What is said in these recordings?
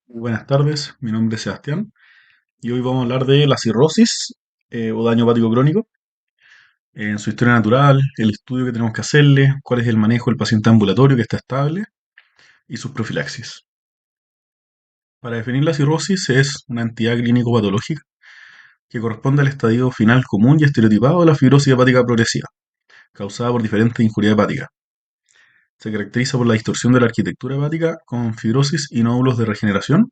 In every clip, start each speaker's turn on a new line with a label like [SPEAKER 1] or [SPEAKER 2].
[SPEAKER 1] Buenas tardes, mi nombre es Sebastián y hoy vamos a hablar de la cirrosis o daño hepático crónico, en su historia natural, el estudio que tenemos que hacerle, cuál es el manejo del paciente ambulatorio que está estable y sus profilaxis. Para definir la cirrosis es una entidad clínico-patológica que corresponde al estadio final común y estereotipado de la fibrosis hepática progresiva, causada por diferentes injurias hepáticas. Se caracteriza por la distorsión de la arquitectura hepática con fibrosis y nódulos de regeneración,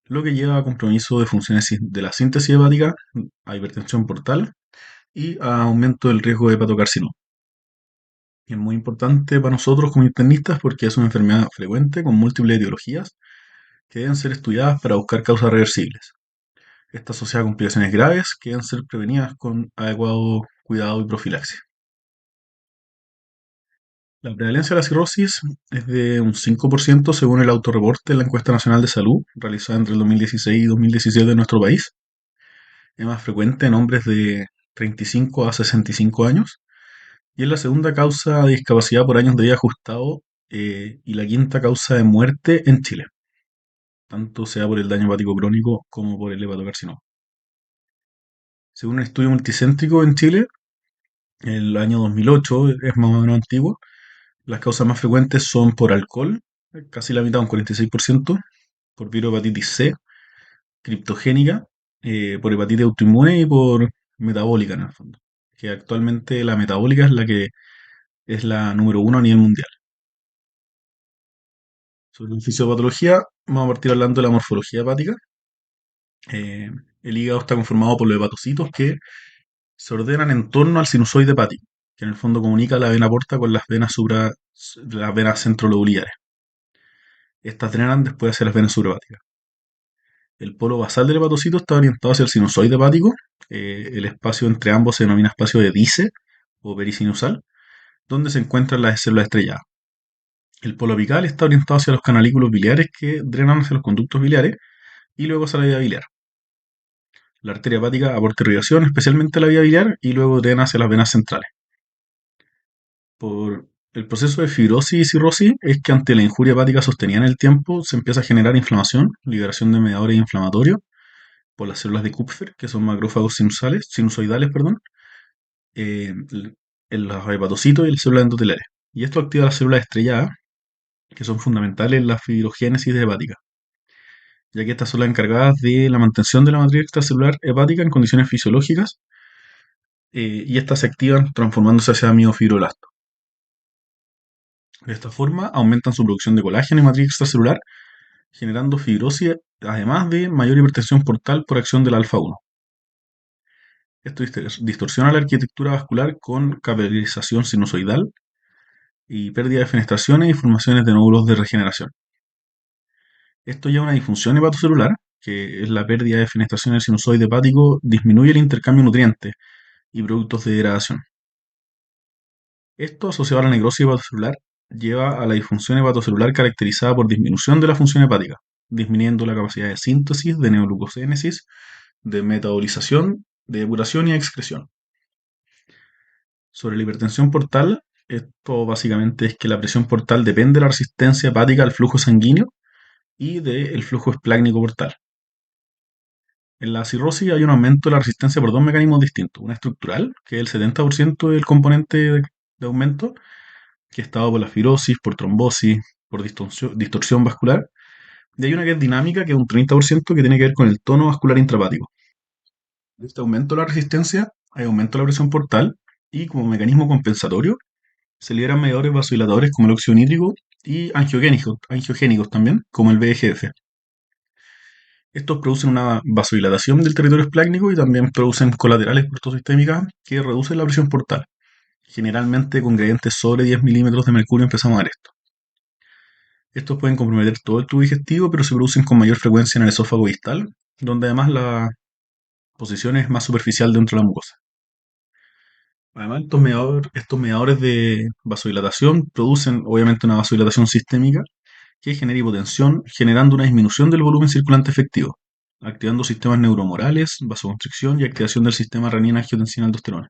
[SPEAKER 1] lo que lleva a compromiso de funciones de la síntesis hepática, a hipertensión portal y a aumento del riesgo de hepatocarcinoma. Y es muy importante para nosotros como internistas porque es una enfermedad frecuente con múltiples etiologías que deben ser estudiadas para buscar causas reversibles. Está asociada a complicaciones graves que deben ser prevenidas con adecuado cuidado y profilaxis. La prevalencia de la cirrosis es de un 5% según el autorreporte de la Encuesta Nacional de Salud realizada entre el 2016 y 2017 en nuestro país. Es más frecuente en hombres de 35 a 65 años y es la segunda causa de discapacidad por años de vida ajustado y la quinta causa de muerte en Chile, tanto sea por el daño hepático crónico como por el hepatocarcinoma. Según un estudio multicéntrico en Chile, el año 2008 es más o menos antiguo, las causas más frecuentes son por alcohol, casi la mitad, un 46%, por virohepatitis C, criptogénica, por hepatitis autoinmune y por metabólica en el fondo, que actualmente la metabólica es la que es la número uno a nivel mundial. Sobre la fisiopatología, vamos a partir hablando de la morfología hepática. Eh, el hígado está conformado por los hepatocitos que se ordenan en torno al sinusoide hepático, que en el fondo comunica la vena porta con las venas centrolobulares. Estas drenan después hacia las venas subrahepáticas. El polo basal del hepatocito está orientado hacia el sinusoide hepático. El espacio entre ambos se denomina espacio de Dice o perisinusal, donde se encuentran las células estrelladas. El polo apical está orientado hacia los canalículos biliares que drenan hacia los conductos biliares y luego hacia la vía biliar. La arteria hepática aporta irrigación, especialmente a la vía biliar, y luego drena hacia las venas centrales. Por el proceso de fibrosis y cirrosis es que ante la injuria hepática sostenida en el tiempo se empieza a generar inflamación, liberación de mediadores inflamatorios por las células de Kupffer, que son macrófagos sinusoidales, perdón, eh, en los hepatocitos y las células endoteliales. Y esto activa las células estrelladas, que son fundamentales en la fibrogénesis hepática, ya que estas son las encargadas de la mantención de la matriz extracelular hepática en condiciones fisiológicas, y estas se activan transformándose hacia miofibroblastos. De esta forma aumentan su producción de colágeno y matriz extracelular, generando fibrosis, además de mayor hipertensión portal por acción del alfa-1. Esto distorsiona la arquitectura vascular con capilarización sinusoidal y pérdida de fenestraciones y formaciones de nódulos de regeneración. Esto lleva a una disfunción hepatocelular, que es la pérdida de fenestración del sinusoide hepático, disminuye el intercambio de nutrientes y productos de degradación. Esto, asociado a la necrosis hepatocelular, lleva a la disfunción hepatocelular caracterizada por disminución de la función hepática, disminuyendo la capacidad de síntesis, de neoglucogénesis, de metabolización, de depuración y excreción. Sobre la hipertensión portal, esto básicamente es que la presión portal depende de la resistencia hepática al flujo sanguíneo y del flujo esplácnico portal. En la cirrosis hay un aumento de la resistencia por dos mecanismos distintos. Una estructural, que es el 70% del componente de aumento, que es dado por la fibrosis, por trombosis, por distorsión vascular. Y hay una que es dinámica, que es un 30% que tiene que ver con el tono vascular intrahepático. De este aumento de la resistencia hay aumento de la presión portal y como mecanismo compensatorio se liberan mediadores vasodilatadores como el óxido nítrico y angiogénicos también, como el VEGF. Estos producen una vasodilatación del territorio esplácnico y también producen colaterales portosistémicas que reducen la presión portal. Generalmente con gradientes sobre 10 milímetros de mercurio empezamos a ver esto. Estos pueden comprometer todo el tubo digestivo, pero se producen con mayor frecuencia en el esófago distal, donde además la posición es más superficial dentro de la mucosa. Además, estos mediadores de vasodilatación producen obviamente una vasodilatación sistémica que genera hipotensión, generando una disminución del volumen circulante efectivo, activando sistemas neuromorales, vasoconstricción y activación del sistema renina-angiotensina-aldosterona.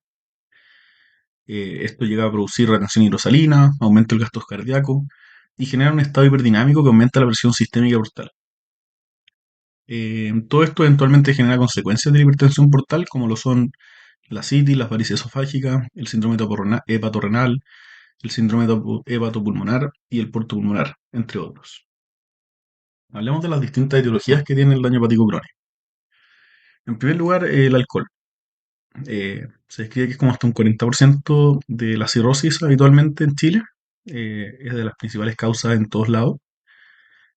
[SPEAKER 1] Esto llega a producir retención hidrosalina, aumenta el gasto cardíaco y genera un estado hiperdinámico que aumenta la presión sistémica portal. Todo esto eventualmente genera consecuencias de la hipertensión portal, como lo son la citis, las varices esofágicas, el síndrome hepatorrenal, el síndrome hepatopulmonar y el porto pulmonar, entre otros. Hablemos de las distintas etiologías que tiene el daño hepático crónico. En primer lugar, el alcohol. Se describe que es como hasta un 40% de la cirrosis habitualmente en Chile. Es de las principales causas en todos lados.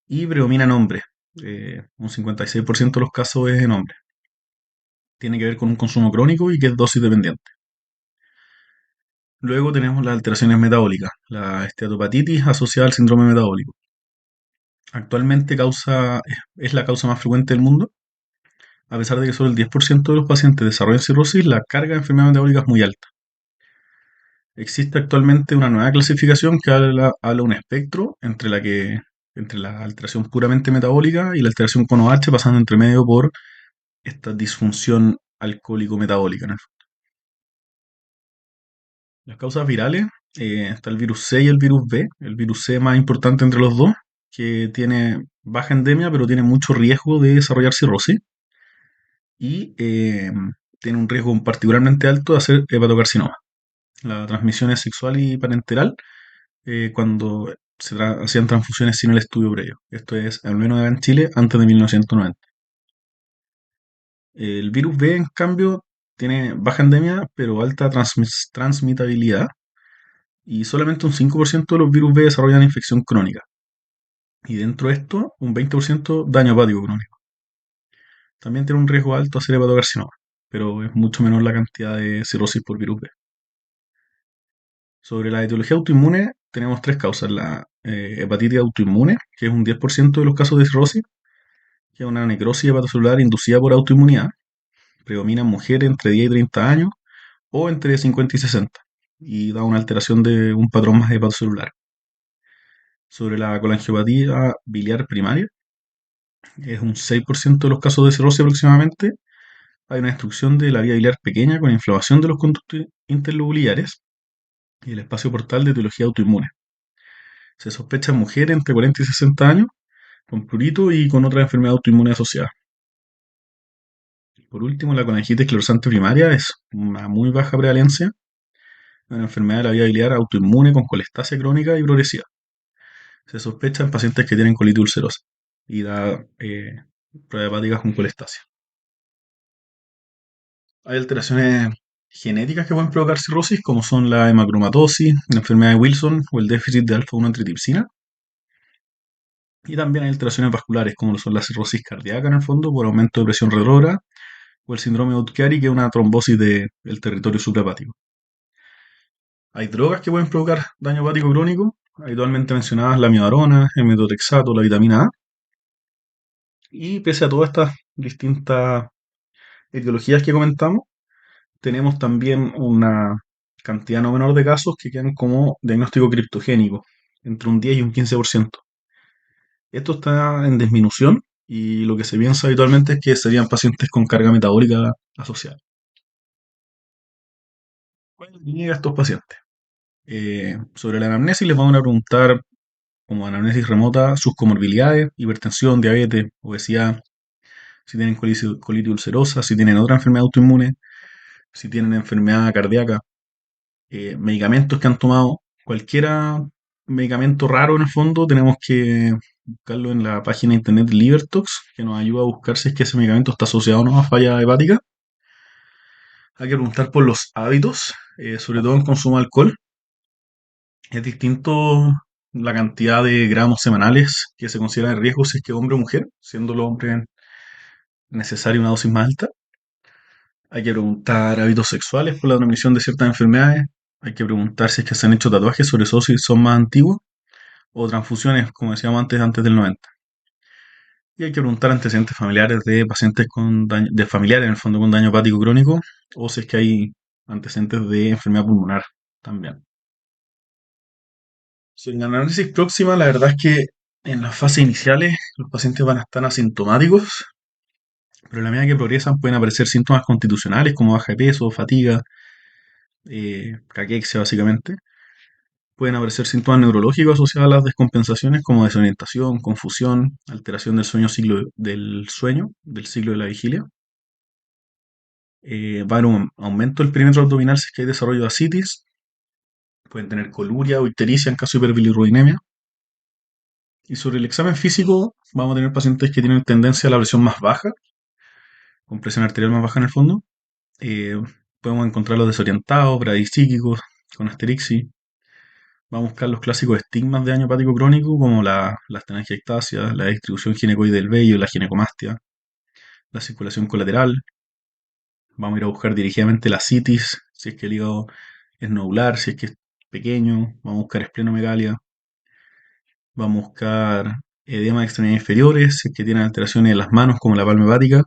[SPEAKER 1] Y predomina en hombres. Un 56% de los casos es en hombres. Tiene que ver con un consumo crónico y que es dosis dependiente. Luego tenemos las alteraciones metabólicas, la esteatopatitis asociada al síndrome metabólico. Actualmente es la causa más frecuente del mundo. A pesar de que solo el 10% de los pacientes desarrollan cirrosis, la carga de enfermedad metabólica es muy alta. Existe actualmente una nueva clasificación que habla un espectro entre la alteración puramente metabólica y la alteración con OH, pasando entre medio por esta disfunción alcohólico-metabólica, ¿no? Las causas virales, está el virus C y el virus B. El virus C más importante entre los dos, que tiene baja endemia, pero tiene mucho riesgo de desarrollar cirrosis. Y tiene un riesgo particularmente alto de hacer hepatocarcinoma. La transmisión es sexual y parenteral cuando hacían transfusiones sin el estudio previo. Esto es, al menos acá en Chile, antes de 1990. El virus B, en cambio, tiene baja endemia, pero alta transmitabilidad. Y solamente un 5% de los virus B desarrollan infección crónica. Y dentro de esto, un 20% daño hepático crónico. También tiene un riesgo alto a hacer hepatocarcinoma, pero es mucho menor la cantidad de cirrosis por virus B. Sobre la etiología autoinmune, tenemos tres causas. La hepatitis autoinmune, que es un 10% de los casos de cirrosis, que es una necrosis hepatocelular inducida por autoinmunidad. Predomina en mujeres entre 10 y 30 años o entre 50 y 60, y da una alteración de un patrón más hepatocelular. Sobre la colangiopatía biliar primaria, es un 6% de los casos de cirrosis aproximadamente. Hay una destrucción de la vía biliar pequeña con inflamación de los conductos interlobulares y el espacio portal de etiología autoinmune. Se sospecha en mujeres entre 40 y 60 años con prurito y con otra enfermedad autoinmune asociada. Por último, la colangitis esclerosante primaria es una muy baja prevalencia, una enfermedad de la vía biliar autoinmune con colestasia crónica y progresiva. Se sospecha en pacientes que tienen colitis ulcerosa y da pruebas hepáticas con colestasia. Hay alteraciones genéticas que pueden provocar cirrosis, como son la hemacromatosis, la enfermedad de Wilson o el déficit de alfa-1 antitripsina. Y también hay alteraciones vasculares, como lo son la cirrosis cardíaca en el fondo, por aumento de presión retrógrada, o el síndrome de Urticaria, que es una trombosis del territorio suprahepático. Hay drogas que pueden provocar daño hepático crónico, habitualmente mencionadas la amiodarona, el metotrexato, la vitamina A. Y pese a todas estas distintas etiologías que comentamos, tenemos también una cantidad no menor de casos que quedan como diagnóstico criptogénico, entre un 10 y un 15%. Esto está en disminución y lo que se piensa habitualmente es que serían pacientes con carga metabólica asociada. ¿Cuál es la clínica de estos pacientes? Sobre la anamnesis les vamos a preguntar, como anamnesis remota, sus comorbilidades: hipertensión, diabetes, obesidad, si tienen colitis ulcerosa, si tienen otra enfermedad autoinmune, si tienen enfermedad cardíaca, medicamentos que han tomado. Cualquiera medicamento raro en el fondo tenemos que buscarlo en la página de internet Libertox, que nos ayuda a buscar si es que ese medicamento está asociado o no a falla hepática. Hay que preguntar por los hábitos, sobre todo en consumo de alcohol. Es distinto la cantidad de gramos semanales que se considera de riesgo si es que hombre o mujer, siendo los hombres necesaria una dosis más alta. Hay que preguntar hábitos sexuales por la transmisión de ciertas enfermedades. Hay que preguntar si es que se han hecho tatuajes, sobre todo si son más antiguos, o transfusiones, como decíamos antes del 90. Y hay que preguntar antecedentes familiares de pacientes con daño, de familiares en el fondo con daño hepático crónico, o si es que hay antecedentes de enfermedad pulmonar también. Si en la análisis próxima, la verdad es que en las fases iniciales los pacientes van a estar asintomáticos, pero a la medida que progresan pueden aparecer síntomas constitucionales como baja de peso, fatiga, caquexia básicamente. Pueden aparecer síntomas neurológicos asociados a las descompensaciones como desorientación, confusión, alteración del sueño, del ciclo de la vigilia. Va a haber un aumento del perímetro abdominal si es que hay desarrollo de ascitis. Pueden tener coluria o ictericia en caso de hiperbilirrubinemia. Y sobre el examen físico, vamos a tener pacientes que tienen tendencia a la presión más baja, con presión arterial más baja en el fondo. Eh, Podemos encontrarlos desorientados, bradisíquicos, con asterixis. Vamos a buscar los clásicos estigmas de daño hepático crónico, como las telangiectasias, la distribución ginecoide del vello, la ginecomastia, la circulación colateral. Vamos a ir a buscar dirigidamente la citis, si es que el hígado es nodular, si es que es pequeño. Vamos a buscar esplenomegalia. Vamos a buscar edema de extremidades inferiores, si es que tienen alteraciones en las manos, como la palma hepática,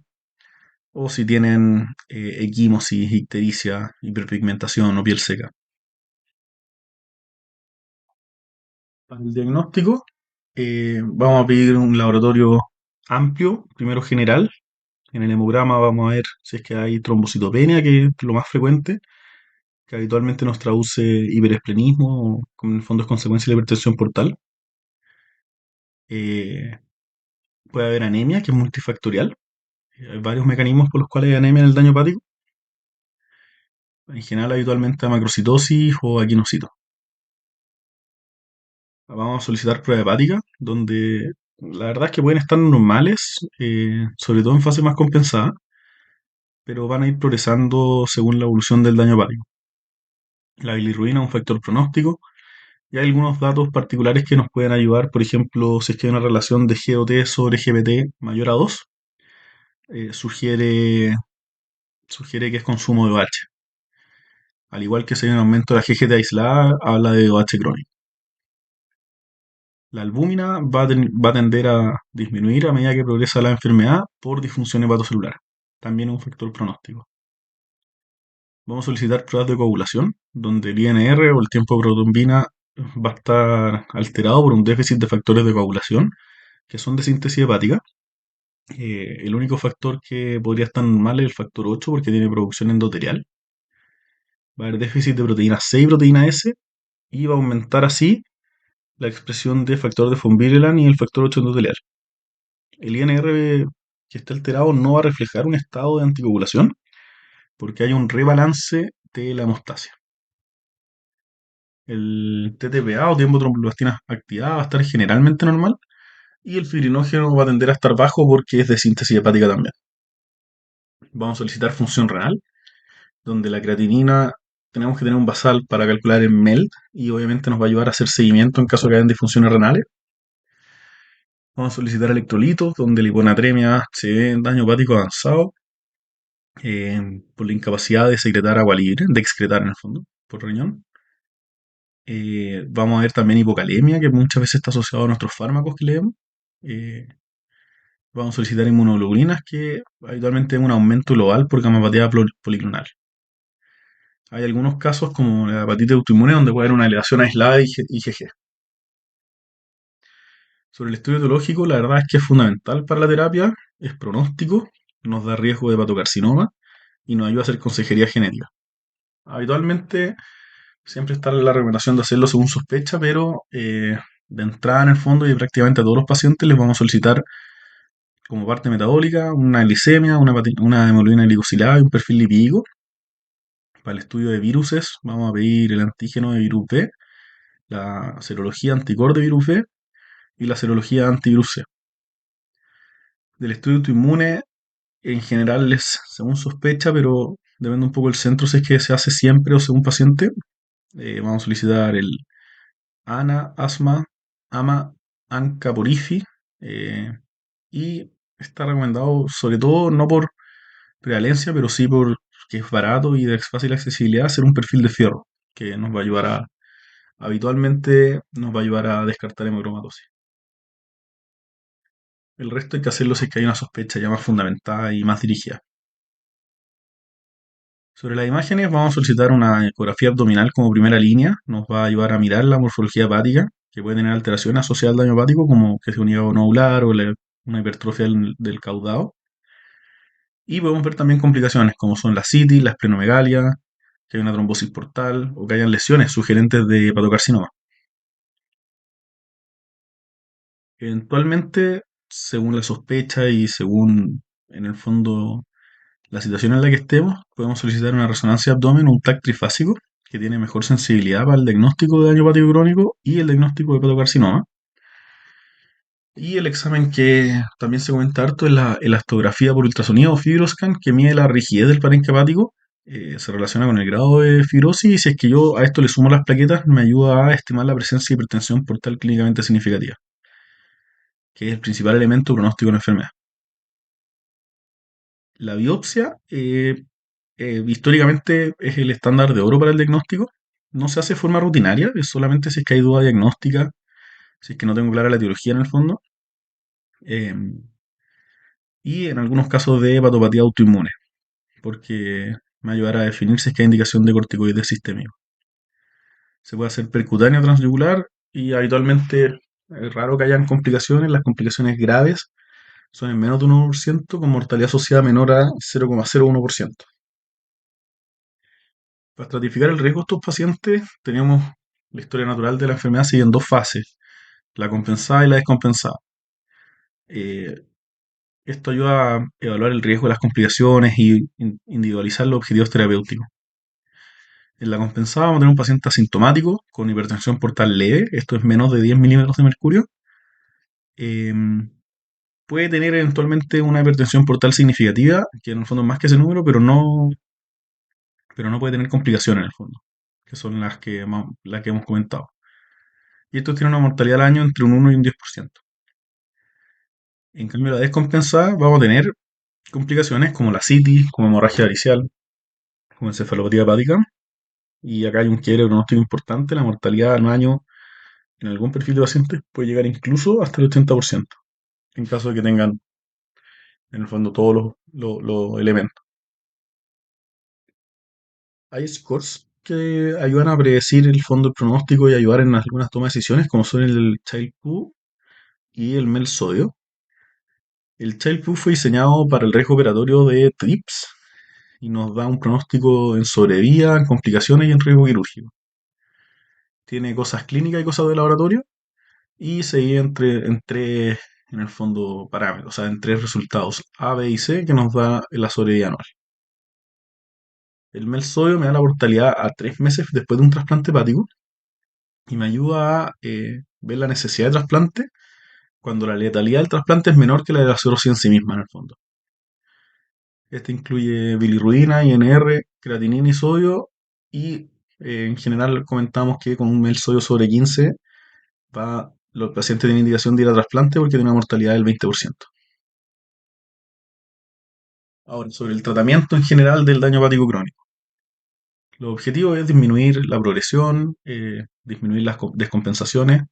[SPEAKER 1] o si tienen equimosis, ictericia, hiperpigmentación o piel seca. Para el diagnóstico, vamos a pedir un laboratorio amplio, primero general. En el hemograma vamos a ver si es que hay trombocitopenia, que es lo más frecuente, que habitualmente nos traduce hiperesplenismo, o en el fondo es consecuencia de la hipertensión portal. Eh, Puede haber anemia, que es multifactorial. Hay varios mecanismos por los cuales hay anemia en el daño hepático. En general, habitualmente a macrocitosis o aquinocito. Vamos a solicitar prueba hepática, donde la verdad es que pueden estar normales, sobre todo en fase más compensada, pero van a ir progresando según la evolución del daño hepático. La bilirrubina es un factor pronóstico y hay algunos datos particulares que nos pueden ayudar, por ejemplo, si es que hay una relación de GOT sobre GPT mayor a 2, sugiere que es consumo de OH. Al igual que si hay un aumento de la GGT aislada, habla de OH crónico. La albúmina va a tender a disminuir a medida que progresa la enfermedad por disfunción hepatocelular. También es un factor pronóstico. Vamos a solicitar pruebas de coagulación, donde el INR o el tiempo de protrombina va a estar alterado por un déficit de factores de coagulación, que son de síntesis hepática. El único factor que podría estar normal es el factor 8 porque tiene producción endotelial. Va a haber déficit de proteína C y proteína S y va a aumentar así la expresión de factor de von Willebrand y el factor 8 endotelial. El INR que está alterado no va a reflejar un estado de anticoagulación porque hay un rebalance de la hemostasia. El TTPA o tiempo de tromboplastina activada va a estar generalmente normal y el fibrinógeno va a tender a estar bajo porque es de síntesis hepática también. Vamos a solicitar función renal, donde la creatinina tenemos que tener un basal para calcular en MELD y obviamente nos va a ayudar a hacer seguimiento en caso de que hayan disfunciones renales. Vamos a solicitar electrolitos, donde la hiponatremia se ve en daño hepático avanzado eh, por la incapacidad de secretar agua libre, de excretar en el fondo, por riñón. Vamos a ver también hipocalemia, que muchas veces está asociado a nuestros fármacos que leemos. Eh, Vamos a solicitar inmunoglobulinas, que habitualmente es un aumento global por gamapatía policlonal. Hay algunos casos como la hepatitis autoinmune donde puede haber una elevación aislada de IgG. Sobre el estudio etiológico, la verdad es que es fundamental para la terapia, es pronóstico, nos da riesgo de hepatocarcinoma y nos ayuda a hacer consejería genética. Habitualmente siempre está la recomendación de hacerlo según sospecha, pero de entrada en el fondo y prácticamente a todos los pacientes les vamos a solicitar como parte metabólica una glicemia, una hemoglobina glicosilada y un perfil lipídico. Para el estudio de viruses vamos a pedir el antígeno de virus B, la serología anticore de virus B y la serología antivirus C. Del estudio autoinmune en general es según sospecha, pero depende un poco del centro si es que se hace siempre o según paciente. Vamos a solicitar el ANA, asma, AMA, ANCA por IFI, eh, y está recomendado sobre todo no por prevalencia, pero sí por que es barato y de fácil accesibilidad, hacer un perfil de fierro, que nos va a ayudar habitualmente nos va a ayudar a descartar hemocromatosis. El resto hay que hacerlo si es que hay una sospecha ya más fundamentada y más dirigida. Sobre las imágenes vamos a solicitar una ecografía abdominal como primera línea, nos va a ayudar a mirar la morfología hepática, que puede tener alteraciones asociadas al daño hepático, como que sea un hígado nodular o una hipertrofia del caudado. Y podemos ver también complicaciones como son la citis, la esplenomegalia, que hay una trombosis portal o que hayan lesiones sugerentes de hepatocarcinoma. Eventualmente, según la sospecha y según, en el fondo, la situación en la que estemos, podemos solicitar una resonancia de abdomen o un TAC trifásico, que tiene mejor sensibilidad para el diagnóstico de daño hepático crónico y el diagnóstico de hepatocarcinoma. Y el examen que también se comenta harto es la elastografía por ultrasonido o fibroscan, que mide la rigidez del parénquima hepático. Se relaciona con el grado de fibrosis y si es que yo a esto le sumo las plaquetas, me ayuda a estimar la presencia de hipertensión portal clínicamente significativa, que es el principal elemento pronóstico de la enfermedad. La biopsia, históricamente, es el estándar de oro para el diagnóstico. No se hace de forma rutinaria, es solamente si es que hay duda diagnóstica, si es que no tengo clara la etiología en el fondo, eh, y en algunos casos de hepatopatía autoinmune, porque me ayudará a definir si es que hay indicación de corticoides sistémico. Se puede hacer percutáneo transyugular y habitualmente es raro que hayan complicaciones. Las complicaciones graves son en menos de 1%, con mortalidad asociada menor a 0,01%. Para estratificar el riesgo de estos pacientes, tenemos la historia natural de la enfermedad sigue en dos fases, la compensada y la descompensada. Eh, Esto ayuda a evaluar el riesgo de las complicaciones y individualizar los objetivos terapéuticos. En la compensada vamos a tener un paciente asintomático con hipertensión portal leve, esto es menos de 10 milímetros de mercurio. Eh, Puede tener eventualmente una hipertensión portal significativa, que en el fondo es más que ese número, pero no puede tener complicaciones en el fondo, que son las que hemos comentado. Y esto tiene una mortalidad al año entre un 1 y un 10%. En cambio, la descompensada vamos a tener complicaciones como la citis, como hemorragia varicial, como encefalopatía hepática. Y acá hay un quiebre pronóstico importante. La mortalidad al año en algún perfil de pacientes puede llegar incluso hasta el 80%, en caso de que tengan en el fondo todos los elementos. Hay scores que ayudan a predecir el fondo del pronóstico y ayudar en algunas tomas de decisiones, como son el Child-Pugh y el MEL-SODIO. El Child-Pugh fue diseñado para el riesgo operatorio de TRIPS y nos da un pronóstico en sobrevida, en complicaciones y en riesgo quirúrgico. Tiene cosas clínicas y cosas de laboratorio y se divide en el fondo, parámetros, o sea, en tres resultados A, B y C que nos da la sobrevida anual. El MEL-SODIO me da la mortalidad a 3 meses después de un trasplante hepático y me ayuda a ver la necesidad de trasplante cuando la letalidad del trasplante es menor que la de la cirrosis en sí misma, en el fondo. Este incluye bilirrubina, INR, creatinina y sodio, y en general comentamos que con un ml sodio sobre 15 los pacientes tienen indicación de ir a trasplante porque tiene una mortalidad del 20%. Ahora, sobre el tratamiento en general del daño hepático crónico. Los objetivos es disminuir la progresión, disminuir las descompensaciones.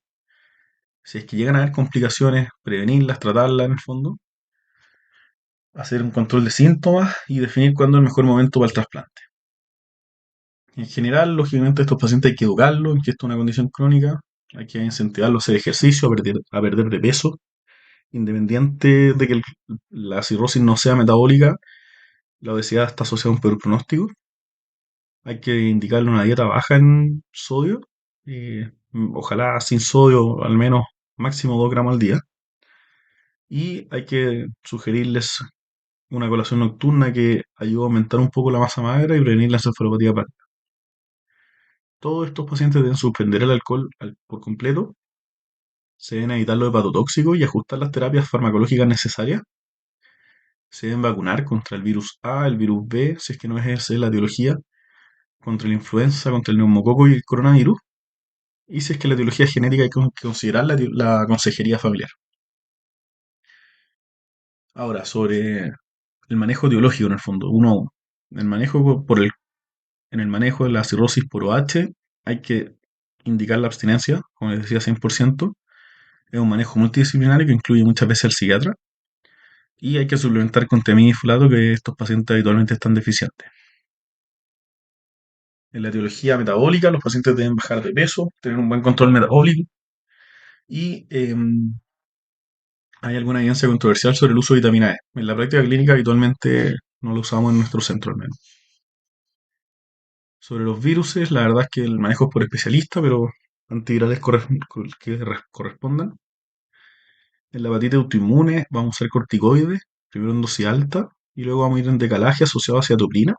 [SPEAKER 1] Si es que llegan a haber complicaciones, prevenirlas, tratarlas en el fondo, hacer un control de síntomas y definir cuándo es el mejor momento para el trasplante. En general, lógicamente, a estos pacientes hay que educarlos en que esto es una condición crónica, hay que incentivarlos a hacer ejercicio, a perder de peso, independiente de que la cirrosis no sea metabólica, la obesidad está asociada a un peor pronóstico. Hay que indicarle una dieta baja en sodio, ojalá sin sodio, al menos máximo 2 gramos al día. Y hay que sugerirles una colación nocturna que ayuda a aumentar un poco la masa magra y prevenir la encefalopatía hepática. Todos estos pacientes deben suspender el alcohol por completo, se deben evitar los hepatotóxicos y ajustar las terapias farmacológicas necesarias. Se deben vacunar contra el virus A, el virus B, si es que no es esa la etiología, contra la influenza, contra el neumococo y el coronavirus. Y si es que la etiología es genética, hay que considerar la consejería familiar. Ahora, sobre el manejo etiológico en el fondo, uno a uno. El manejo en el manejo de la cirrosis por OH hay que indicar la abstinencia, como les decía, 100%. Es un manejo multidisciplinario que incluye muchas veces al psiquiatra. Y hay que suplementar con tiamina y folato, que estos pacientes habitualmente están deficientes. En la etiología metabólica, los pacientes deben bajar de peso, tener un buen control metabólico y hay alguna evidencia controversial sobre el uso de vitamina E. En la práctica clínica habitualmente no lo usamos en nuestro centro al menos. Sobre los virus, la verdad es que el manejo es por especialista, pero antivirales que correspondan. En la hepatitis autoinmune vamos a usar corticoides, primero en dosis alta y luego vamos a ir en decalaje asociado a acetoprina.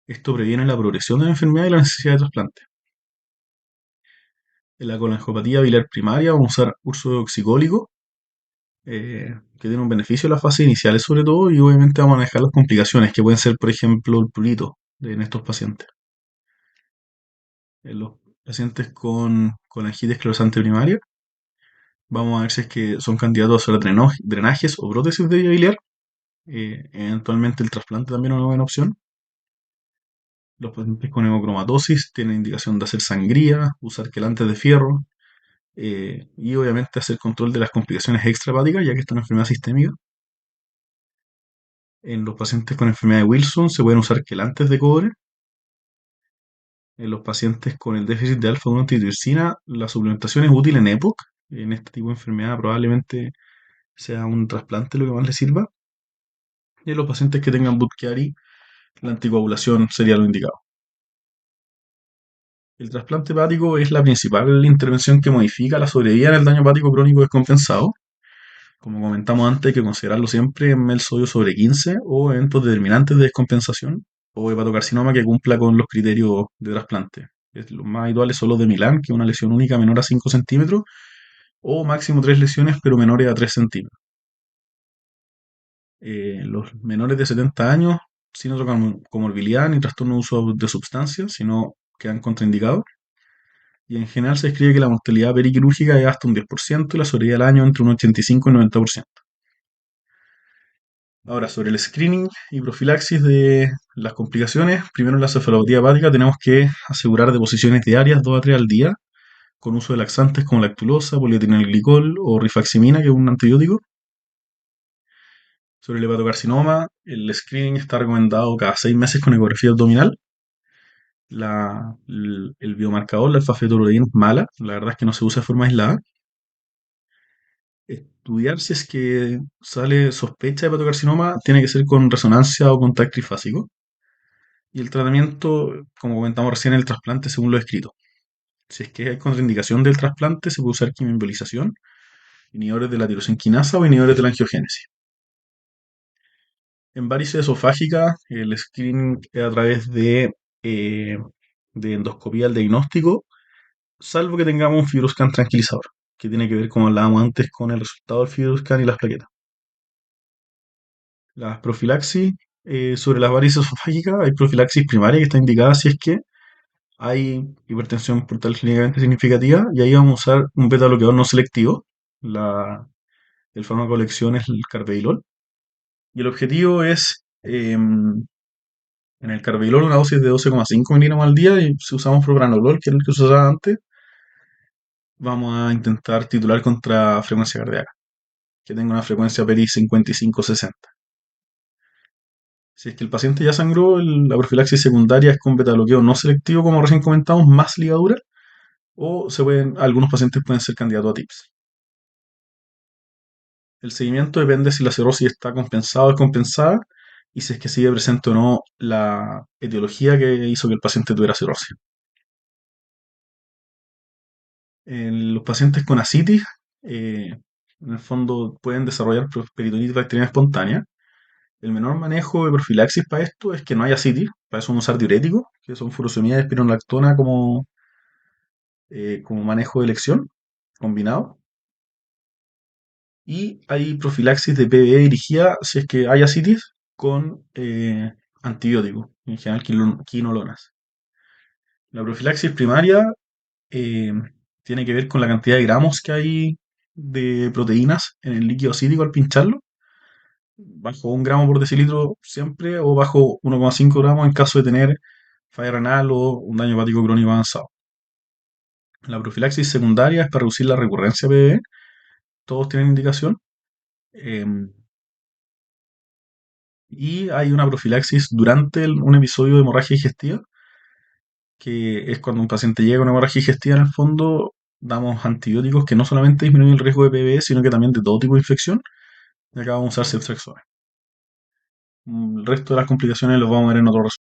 [SPEAKER 1] Esto previene la progresión de la enfermedad y la necesidad de trasplante. En la colangiopatía biliar primaria vamos a usar urso oxicólico, que tiene un beneficio en las fases iniciales sobre todo, y obviamente vamos a manejar las complicaciones, que pueden ser, por ejemplo, el prurito en estos pacientes. En los pacientes con colangitis esclerosante primaria, vamos a ver si es que son candidatos a hacer drenajes o prótesis de vía biliar. Eventualmente el trasplante también es una buena opción. Los pacientes con hemocromatosis tienen indicación de hacer sangría, usar quelantes de fierro, y obviamente hacer control de las complicaciones extrahepáticas, ya que esta es una enfermedad sistémica. En los pacientes con enfermedad de Wilson se pueden usar quelantes de cobre. En los pacientes con el déficit de alfa-1 antitrypsina, la suplementación es útil en EPOC. En este tipo de enfermedad probablemente sea un trasplante lo que más le sirva. Y en los pacientes que tengan Budd-Chiari, la anticoagulación sería lo indicado. El trasplante hepático es la principal intervención que modifica la sobrevida en el daño hepático crónico descompensado. Como comentamos antes, hay que considerarlo siempre en mel sodio sobre 15 o eventos determinantes de descompensación o hepatocarcinoma que cumpla con los criterios de trasplante. Los más habituales son los de Milán, que es una lesión única menor a 5 centímetros, o máximo 3 lesiones pero menores a 3 centímetros. Los menores de 70 años, sin otra comorbilidad ni trastorno de uso de sustancias, sino quedan contraindicados. Y en general se describe que la mortalidad periquirúrgica es hasta un 10% y la sobrevida al año entre un 85 y 90%. Ahora, sobre el screening y profilaxis de las complicaciones, primero en la cefalopatía hepática tenemos que asegurar deposiciones diarias 2 a 3 al día con uso de laxantes como lactulosa, polietilenglicol o rifaximina, que es un antibiótico. Sobre el hepatocarcinoma, el screening está recomendado cada 6 meses con ecografía abdominal. El biomarcador, la alfa-fetoproteína es mala, la verdad es que no se usa de forma aislada. Estudiar si es que sale sospecha de hepatocarcinoma tiene que ser con resonancia o contacto trifásico. Y el tratamiento, como comentamos recién, el trasplante según lo escrito. Si es que hay contraindicación del trasplante, se puede usar quimioembolización, inhibidores de la tirosinquinasa o inhibidores de la angiogénesis. En varices esofágicas, el screening es a través eh, de endoscopía al diagnóstico, salvo que tengamos un fibroscan tranquilizador, que tiene que ver, como hablábamos antes, con el resultado del fibroscan y las plaquetas. Las profilaxis, sobre las varices esofágicas, hay profilaxis primaria que está indicada si es que hay hipertensión portal clínicamente significativa, y ahí vamos a usar un beta bloqueador no selectivo. El fármaco de elección es el carvedilol. Y el objetivo es, en el carvedilol, una dosis de 12,5 miligramos al día, y si usamos propranolol, que es el que se usaba antes, vamos a intentar titular contra frecuencia cardíaca, que tenga una frecuencia peri 55-60. Si es que el paciente ya sangró, la profilaxis secundaria es con beta bloqueo no selectivo, como recién comentamos, más ligadura, o algunos pacientes pueden ser candidatos a TIPS. El seguimiento depende si la cirrosis está compensada o descompensada y si es que sigue presente o no la etiología que hizo que el paciente tuviera cirrosis. En los pacientes con ascitis, en el fondo pueden desarrollar peritonitis bacteriana espontánea. El menor manejo de profilaxis para esto es que no haya ascitis, para eso vamos a usar diuréticos, que son furosemida y espironolactona como manejo de elección combinado. Y hay profilaxis de PBE dirigida si es que hay ascitis con antibióticos, en general quinolonas. La profilaxis primaria eh, tiene que ver con la cantidad de gramos que hay de proteínas en el líquido acídico al pincharlo, bajo 1 gramo por decilitro siempre, o bajo 1,5 gramos en caso de tener falla renal o un daño hepático crónico avanzado. La profilaxis secundaria es para reducir la recurrencia de PBE, todos tienen indicación. Y hay una profilaxis durante un episodio de hemorragia digestiva, que es cuando un paciente llega a una hemorragia digestiva. En el fondo, damos antibióticos que no solamente disminuyen el riesgo de PBE, sino que también de todo tipo de infección. Y acá vamos a usar ceftriaxona. El resto de las complicaciones los vamos a ver en otro resumen.